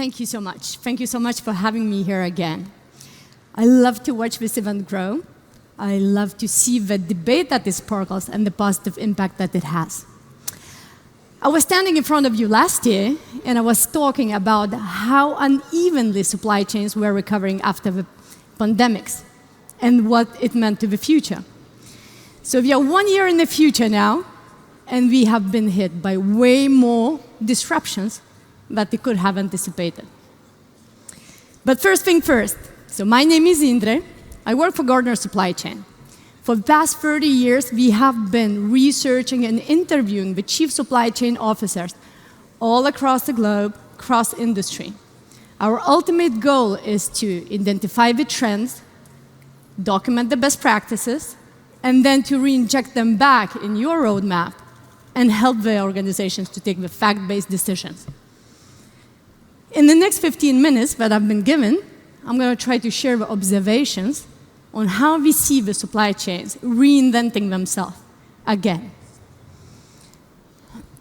Thank you so much. Thank you so much for having me here again. I love to watch this event grow. I love to see the debate that it sparkles and the positive impact that it has. I was standing in front of you last year, and I was talking about how unevenly supply chains were recovering after the pandemics and what it meant to the future. So we are 1 year in the future now, and we have been hit by way more disruptions that we could have anticipated. But first thing first, so my name is Indrė. I work for Gartner Supply Chain. For the past 30 years, we have been researching and interviewing the chief supply chain officers all across the globe, across industry. Our ultimate goal is to identify the trends, document the best practices, and then to re-inject them back in your roadmap and help the organizations to take the fact-based decisions. In the next 15 minutes that I've been given, I'm going to try to share the observations on how we see the supply chains reinventing themselves again.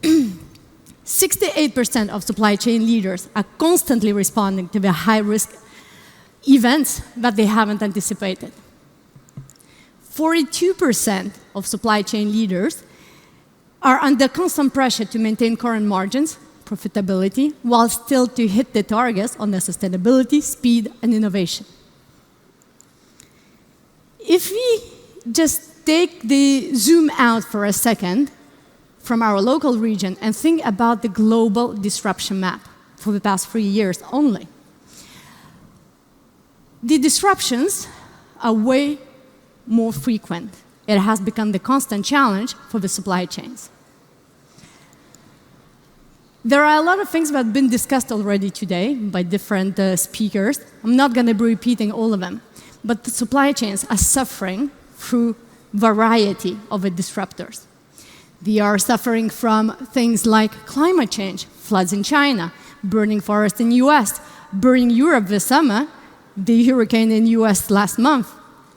68% of supply chain leaders are constantly responding to the high-risk events that they haven't anticipated. 42% of supply chain leaders are under constant pressure to maintain current margins, profitability, while still to hit the targets on their sustainability, speed, and innovation. If we just take the zoom out for a second from our local region and think about the global disruption map for the past 3 years only, the disruptions are way more frequent. It has become the constant challenge for the supply chains. There are a lot of things that have been discussed already today by different speakers. I'm not going to be repeating all of them, but the supply chains are suffering through variety of disruptors. They are suffering from things like climate change, floods in China, burning forests in the US, burning Europe this summer, the hurricane in the US last month,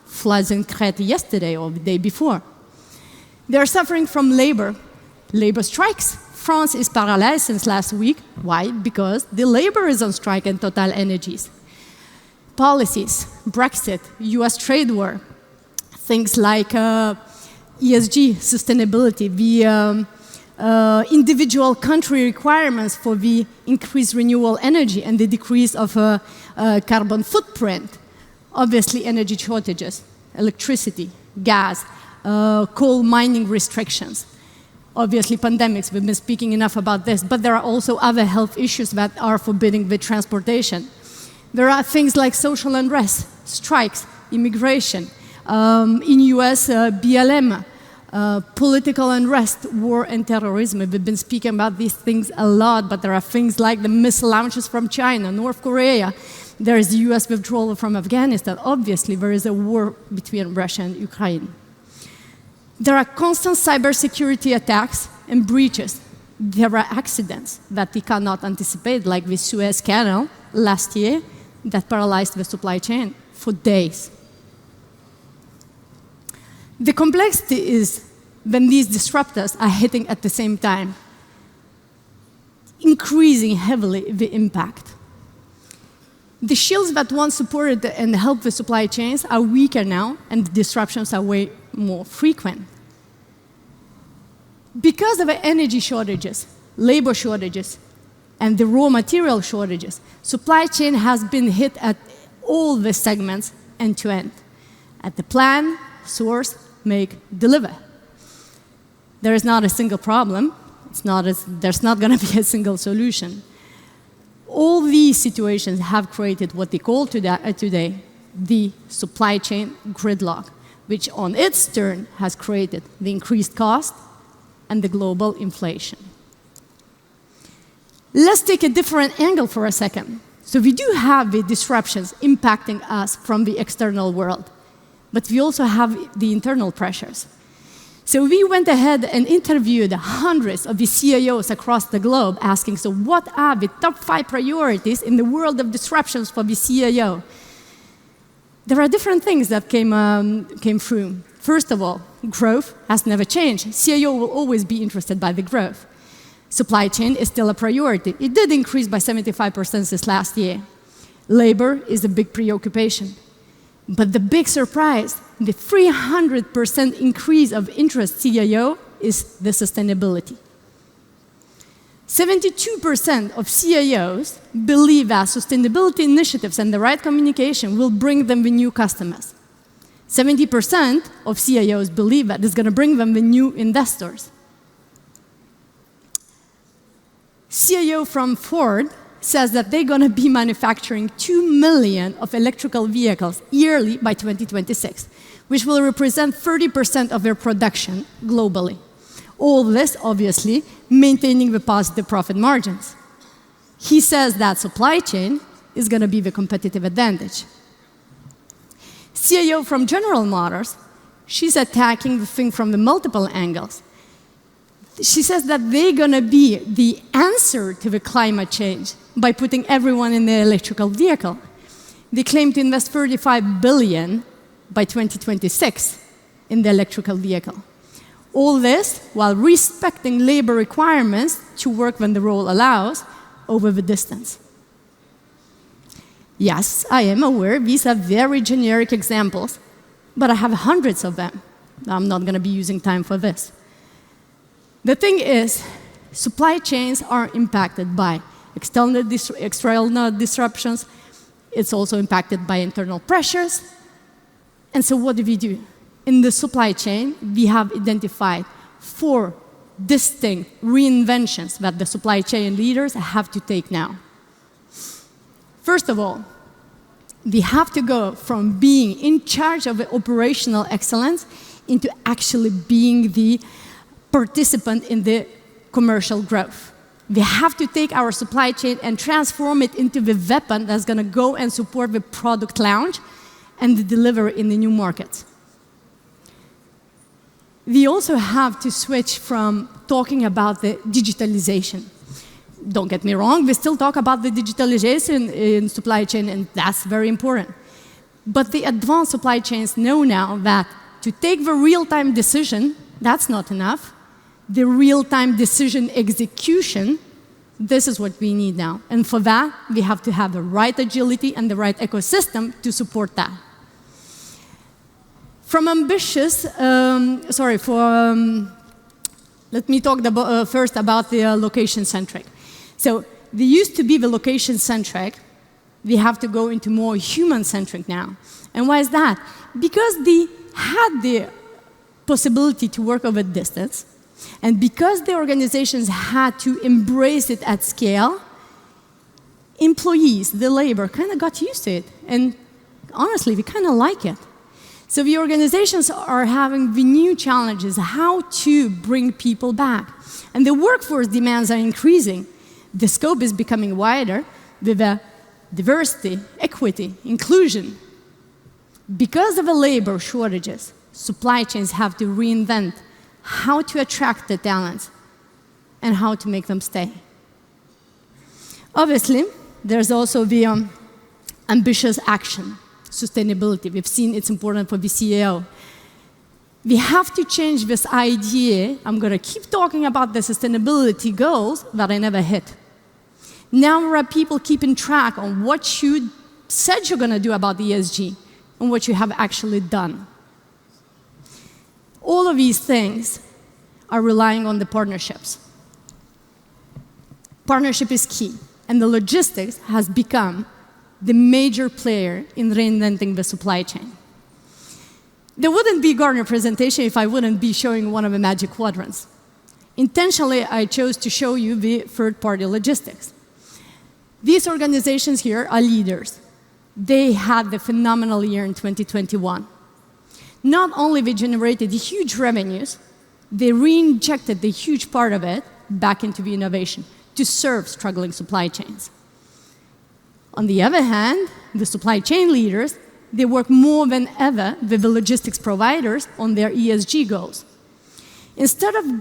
floods in Crete yesterday or the day before. They are suffering from labor strikes. France is paralyzed since last week. Why? Because the labor is on strike in Total Energies. Policies, Brexit, US trade war, things like ESG, sustainability, the individual country requirements for the increased renewable energy and the decrease of carbon footprint, obviously energy shortages, electricity, gas, coal mining restrictions. Obviously, pandemics, we've been speaking enough about this, but there are also other health issues that are forbidding the transportation. There are things like social unrest, strikes, immigration, in US, BLM, political unrest, war, and terrorism. We've been speaking about these things a lot, but there are things like the missile launches from China, North Korea. There is the US withdrawal from Afghanistan. Obviously, there is a war between Russia and Ukraine. There are constant cybersecurity attacks and breaches. There are accidents that we cannot anticipate, like the Suez Canal last year that paralyzed the supply chain for days. The complexity is when these disruptors are hitting at the same time, increasing heavily the impact. The shields that once supported and helped the supply chains are weaker now, and the disruptions are way more frequent. Because of the energy shortages, labor shortages, and the raw material shortages, supply chain has been hit at all the segments end to end. At the plan, source, make, deliver. There is not a single problem. There's not going to be a single solution. All these situations have created what they call today the supply chain gridlock, which on its turn has created the increased cost and the global inflation. Let's take a different angle for a second. So we do have the disruptions impacting us from the external world, but we also have the internal pressures. So we went ahead and interviewed hundreds of the CIOs across the globe, asking, so what are the top 5 priorities in the world of disruptions for the CIO? There are different things that came through. First of all, growth has never changed. CIO will always be interested by the growth. Supply chain is still a priority. It did increase by 75% this last year. Labor is a big preoccupation. But the big surprise, the 300% increase of interest CIO is the sustainability. 72% of CIOs believe that sustainability initiatives and the right communication will bring them the new customers. 70% of CIOs believe that it's going to bring them the new investors. CIO from Ford says that they're going to be manufacturing 2 million of electrical vehicles yearly by 2026, which will represent 30% of their production globally. All this, obviously, maintaining the positive profit margins. He says that supply chain is going to be the competitive advantage. CIO from General Motors, she's attacking the thing from the multiple angles. She says that they're going to be the answer to the climate change by putting everyone in the electrical vehicle. They claim to invest $35 billion by 2026 in the electrical vehicle. All this while respecting labor requirements to work when the role allows over the distance. Yes, I am aware these are very generic examples, but I have hundreds of them. I'm not going to be using time for this. The thing is, supply chains are impacted by external disruptions. It's also impacted by internal pressures. And so what do? In the supply chain, we have identified 4 distinct reinventions that the supply chain leaders have to take now. First of all, we have to go from being in charge of operational excellence into actually being the participant in the commercial growth. We have to take our supply chain and transform it into the weapon that's going to go and support the product launch and the delivery in the new markets. We also have to switch from talking about the digitalization. Don't get me wrong, we still talk about the digitalization in supply chain, and that's very important. But the advanced supply chains know now that to take the real-time decision, that's not enough. The real-time decision execution, this is what we need now. And for that, we have to have the right agility and the right ecosystem to support that. From ambitious, let me talk first about the location-centric. So they used to be the location-centric. We have to go into more human-centric now. And why is that? Because they had the possibility to work over distance, and because the organizations had to embrace it at scale, employees, the labor, kind of got used to it. And honestly, we kind of like it. So the organizations are having the new challenges, how to bring people back. And the workforce demands are increasing. The scope is becoming wider with diversity, equity, inclusion. Because of the labor shortages, supply chains have to reinvent how to attract the talents and how to make them stay. Obviously, there's also the ambitious action, sustainability. We've seen it's important for the CEO. We have to change this idea. I'm going to keep talking about the sustainability goals that I never hit. Now there are people keeping track on what you said you're going to do about the ESG and what you have actually done. All of these things are relying on the partnerships. Partnership is key, and the logistics has become the major player in reinventing the supply chain. There wouldn't be a Gartner presentation if I wouldn't be showing one of the magic quadrants. Intentionally, I chose to show you the third-party logistics. These organizations here are leaders. They had the phenomenal year in 2021. Not only they generated huge revenues, they re-injected the huge part of it back into the innovation to serve struggling supply chains. On the other hand, the supply chain leaders, they work more than ever with the logistics providers on their ESG goals. Instead of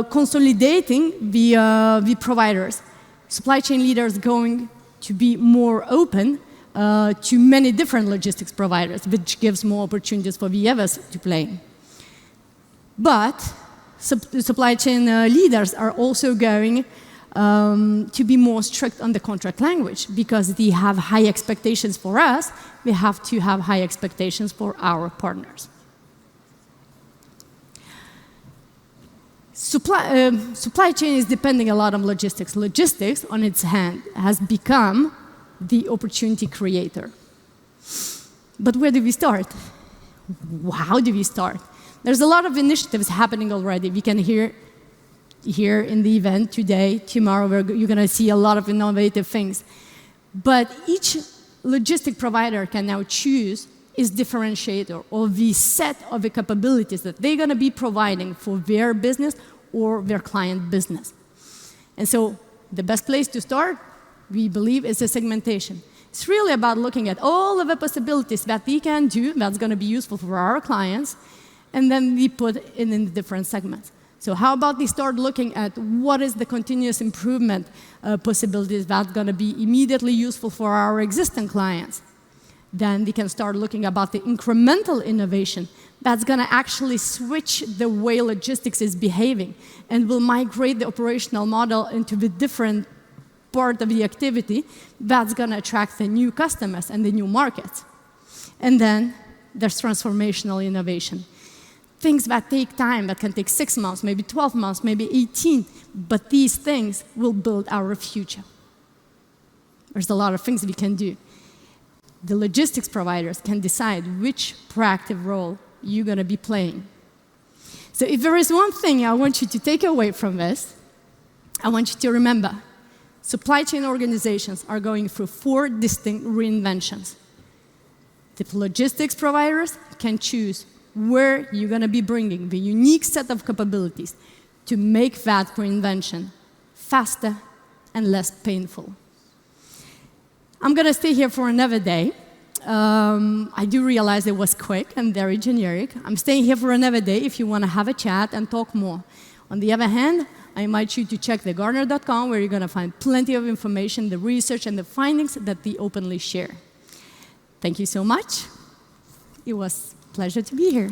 consolidating the providers, supply chain leaders going to be more open to many different logistics providers, which gives more opportunities for the others to play. But supply chain leaders are also going to be more strict on the contract language because they have high expectations for us. We have to have high expectations for our partners. Supply chain is depending a lot on logistics. Logistics, on its hand, has become the opportunity creator. But where do we start? How do we start? There's a lot of initiatives happening already. We can hear here in the event today, tomorrow, you're going to see a lot of innovative things. But each logistic provider can now choose its differentiator or the set of the capabilities that they're going to be providing for their business or their client business. And so the best place to start, we believe, is the segmentation. It's really about looking at all of the possibilities that we can do that's going to be useful for our clients, and then we put it in the different segments. So how about we start looking at what is the continuous improvement possibilities that's going to be immediately useful for our existing clients? Then we can start looking about the incremental innovation that's going to actually switch the way logistics is behaving and will migrate the operational model into the different part of the activity that's going to attract the new customers and the new markets. And then there's transformational innovation. Things that take time, that can take 6 months, maybe 12 months, maybe 18, but these things will build our future. There's a lot of things we can do. The logistics providers can decide which proactive role you're going to be playing. So if there is one thing I want you to take away from this, I want you to remember, supply chain organizations are going through 4 distinct reinventions. The logistics providers can choose where you're going to be bringing the unique set of capabilities to make that reinvention faster and less painful. I'm going to stay here for another day. I do realize it was quick and very generic. I'm staying here for another day if you want to have a chat and talk more. On the other hand, I invite you to check the Gartner.com, where you're going to find plenty of information, the research, and the findings that we openly share. Thank you so much. It was a pleasure to be here.